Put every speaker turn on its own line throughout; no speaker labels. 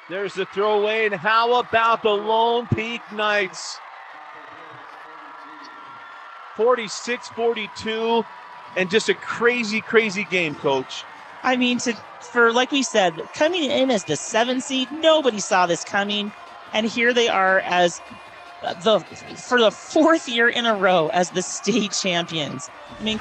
There's the throwaway, and how about the Lone Peak Knights? 46-42, and just a crazy, crazy game, Coach.
I mean, like we said, coming in as the 7th seed, nobody saw this coming, and here they are as for the 4th year in a row as the state champions. I mean,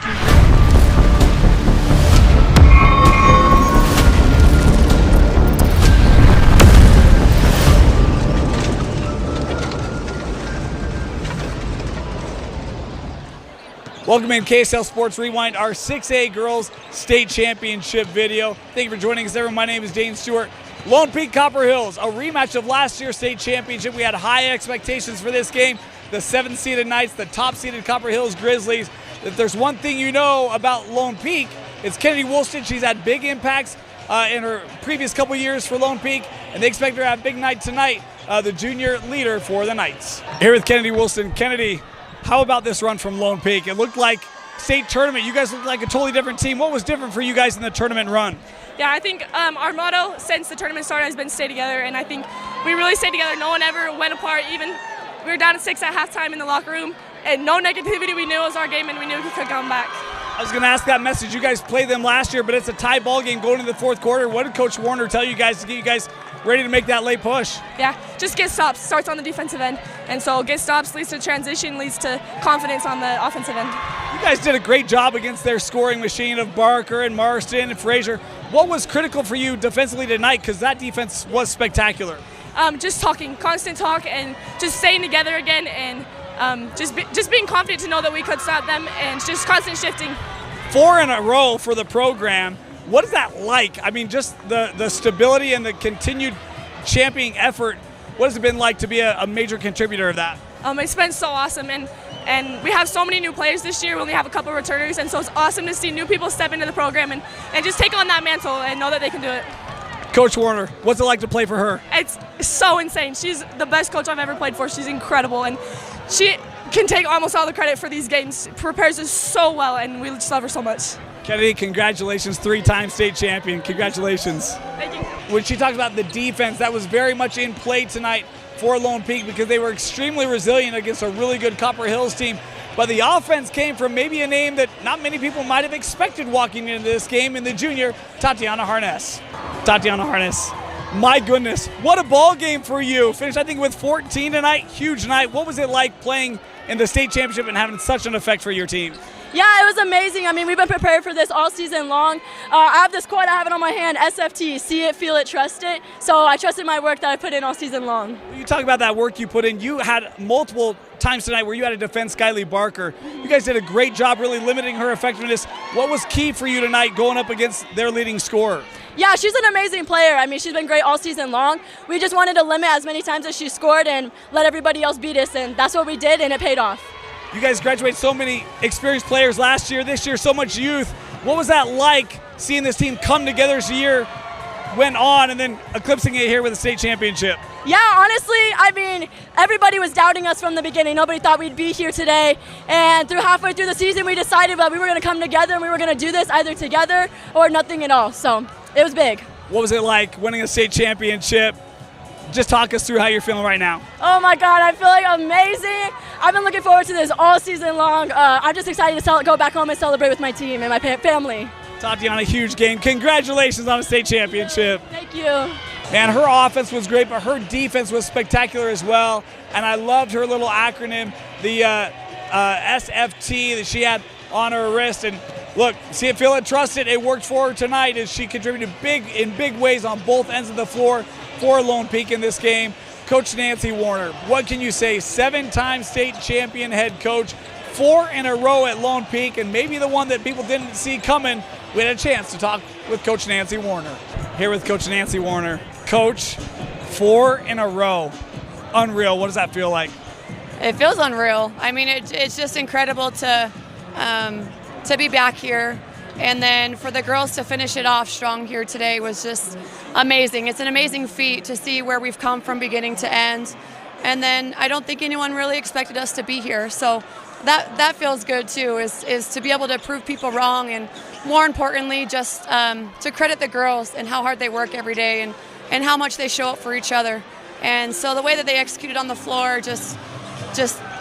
Welcome in KSL Sports Rewind, our 6A Girls State Championship video. Thank you for joining us, everyone. My name is Dane Stewart. Lone Peak Copper Hills, a rematch of last year's state championship. We had high expectations for this game. The 7th-seeded Knights, the top-seeded Copper Hills Grizzlies. If there's one thing you know about Lone Peak, it's Kennedy Woolston. She's had big impacts in her previous couple years for Lone Peak, and they expect her to have a big night tonight, the junior leader for the Knights. Here with Kennedy Woolston. Kennedy, how about this run from Lone Peak? It looked like state tournament. You guys looked like a totally different team. What was different for you guys in the tournament run?
Yeah, I think our motto since the tournament started has been stay together, and I think we really stayed together. No one ever went apart. Even we were down to 6 at halftime in the locker room, and no negativity. We knew it was our game, and we knew we could come back.
I was going to ask that message. You guys played them last year, but it's a tie ball game going into the 4th quarter. What did Coach Warner tell you guys to get you guys ready to make that late push?
Yeah, just get stops. Starts on the defensive end, and so get stops leads to transition, leads to confidence on the offensive end.
You guys did a great job against their scoring machine of Barker and Marston and Frazier. What was critical for you defensively tonight? Because that defense was spectacular.
Just talking, constant talk, and just staying together again, and just being confident to know that we could stop them, and just constant shifting.
4 in a row for the program. What is that like? I mean, just the stability and the continued championing effort. What has it been like to be a major contributor of that?
It's been so awesome, and we have so many new players this year. We only have a couple returners, and so it's awesome to see new people step into the program and just take on that mantle and know that they can do it.
Coach Warner, what's it like to play for her?
It's so insane. She's the best coach I've ever played for. She's incredible, and she can take almost all the credit for these games. Prepares us so well, and we just love her so much.
Kennedy, congratulations, 3-time state champion. Congratulations.
Thank you.
When she talked about the defense, that was very much in play tonight for Lone Peak because they were extremely resilient against a really good Copper Hills team. But the offense came from maybe a name that not many people might have expected walking into this game in the junior, Tatiana Harness. Tatiana Harness, my goodness, what a ball game for you. Finished, I think, with 14 tonight. Huge night. What was it like playing in the state championship and having such an effect for your team?
Yeah, it was amazing. I mean, we've been prepared for this all season long. I have this quote, I have it on my hand, SFT, see it, feel it, trust it. So I trusted my work that I put in all season long.
You talk about that work you put in. You had multiple times tonight where you had to defend Skylee Barker. You guys did a great job really limiting her effectiveness. What was key for you tonight going up against their leading scorer?
Yeah, she's an amazing player. I mean, she's been great all season long. We just wanted to limit as many times as she scored and let everybody else beat us, and that's what we did, and it paid off.
You guys graduated so many experienced players last year, this year, so much youth. What was that like seeing this team come together as the year went on and then eclipsing it here with the state championship?
Yeah, honestly, I mean, everybody was doubting us from the beginning. Nobody thought we'd be here today. And halfway through the season, we decided that we were going to come together and we were going to do this either together or nothing at all. So it was big.
What was it like winning a state championship? Just talk us through how you're feeling right now.
Oh my God, I feel like amazing. I've been looking forward to this all season long. I'm just excited to go back home and celebrate with my team and my family.
Tatiana, huge game. Congratulations on a state championship.
Thank you.
Man, her offense was great, but her defense was spectacular as well. And I loved her little acronym, the SFT that she had on her wrist. And look, see it, feel it, trust it. It worked for her tonight as she contributed in big ways on both ends of the floor for Lone Peak in this game. Coach Nancy Warner, what can you say? 7-time state champion head coach, 4 in a row at Lone Peak, and maybe the one that people didn't see coming. We had a chance to talk with Coach Nancy Warner. Here with Coach Nancy Warner. Coach, 4 in a row. Unreal. What does that feel like?
It feels unreal. I mean, it's just incredible to be back here. And then for the girls to finish it off strong here today was just amazing. It's an amazing feat to see where we've come from beginning to end. And then I don't think anyone really expected us to be here. So that feels good too, is to be able to prove people wrong, and more importantly, just to credit the girls and how hard they work every day, and and how much they show up for each other. And so the way that they executed on the floor just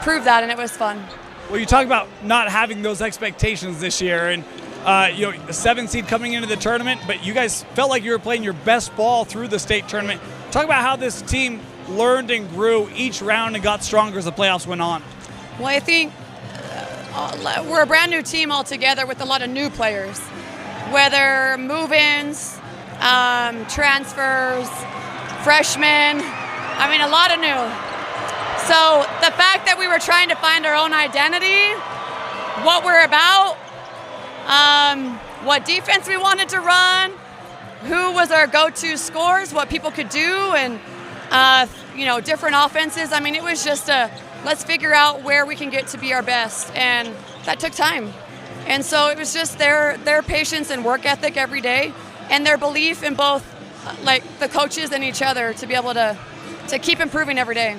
proved that, and it was fun.
Well, you talk about not having those expectations this year, and a 7 seed coming into the tournament, but you guys felt like you were playing your best ball through the state tournament. Talk about how this team learned and grew each round and got stronger as the playoffs went on.
Well, I think we're a brand new team altogether with a lot of new players, whether move-ins, transfers, freshmen. I mean, a lot of new. So the fact that we were trying to find our own identity, what we're about, what defense we wanted to run, who was our go-to scores, what people could do, and different offenses. I mean, it was just let's figure out where we can get to be our best, and that took time. And so it was just their patience and work ethic every day, and their belief in both, like the coaches and each other, to be able to keep improving every day.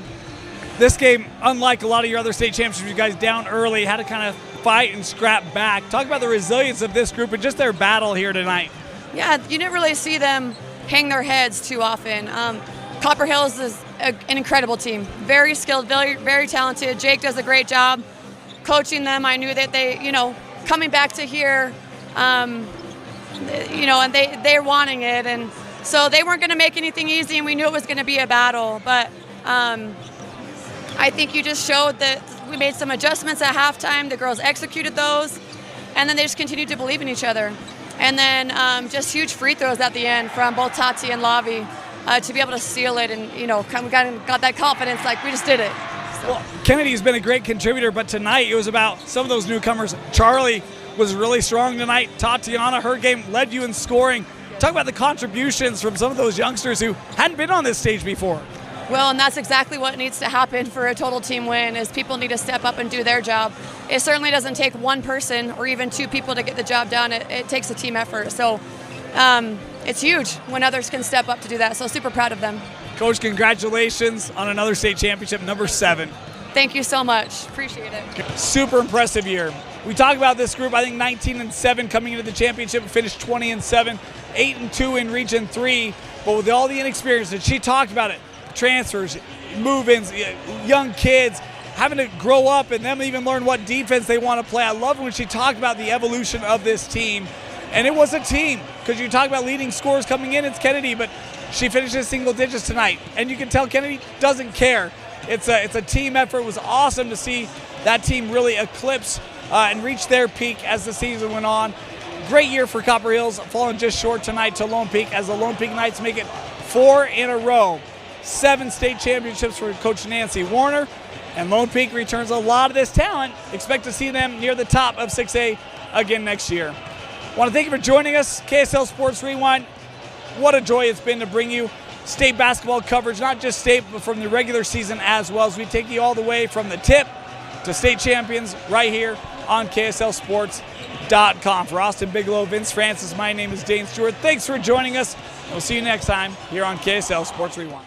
This game, unlike a lot of your other state championships, you guys down early, had to kind of fight and scrap back. Talk about the resilience of this group and just their battle here tonight.
Yeah, you didn't really see them hang their heads too often. Copper Hills is an incredible team. Very skilled, very, very talented. Jake does a great job coaching them. I knew that they, coming back to here, and they're wanting it. And so they weren't going to make anything easy, and we knew it was going to be a battle. But I think you just showed that we made some adjustments at halftime. The girls executed those, and then they just continued to believe in each other. And then just huge free throws at the end from both Tati and Lavi to be able to seal it, and got that confidence, like we just did it. So.
Well, Kennedy's been a great contributor, but tonight it was about some of those newcomers. Charlie was really strong tonight. Tatiana, her game led you in scoring. Talk about the contributions from some of those youngsters who hadn't been on this stage before.
Well, and that's exactly what needs to happen for a total team win, is people need to step up and do their job. It certainly doesn't take one person or even two people to get the job done. It takes a team effort. So it's huge when others can step up to do that. So super proud of them.
Coach, congratulations on another state championship, number 7.
Thank you so much. Appreciate it.
Super impressive year. We talk about this group, I think 19-7 coming into the championship, finished 20-7, 8-2 in Region 3. But with all the inexperience, and she talked about it, transfers, move-ins, young kids, having to grow up and them even learn what defense they want to play. I love when she talked about the evolution of this team. And it was a team, because you talk about leading scores coming in, it's Kennedy, but she finishes single digits tonight. And you can tell Kennedy doesn't care. It's a team effort. It was awesome to see that team really eclipse and reach their peak as the season went on. Great year for Copper Hills, falling just short tonight to Lone Peak, as the Lone Peak Knights make it 4 in a row. 7 state championships for Coach Nancy Warner, and Lone Peak returns a lot of this talent. Expect to see them near the top of 6A again next year. I want to thank you for joining us, KSL Sports Rewind. What a joy it's been to bring you state basketball coverage, not just state, but from the regular season as well, as we take you all the way from the tip to state champions right here on KSLSports.com. For Austin Bigelow, Vince Francis, my name is Dane Stewart. Thanks for joining us. We'll see you next time here on KSL Sports Rewind.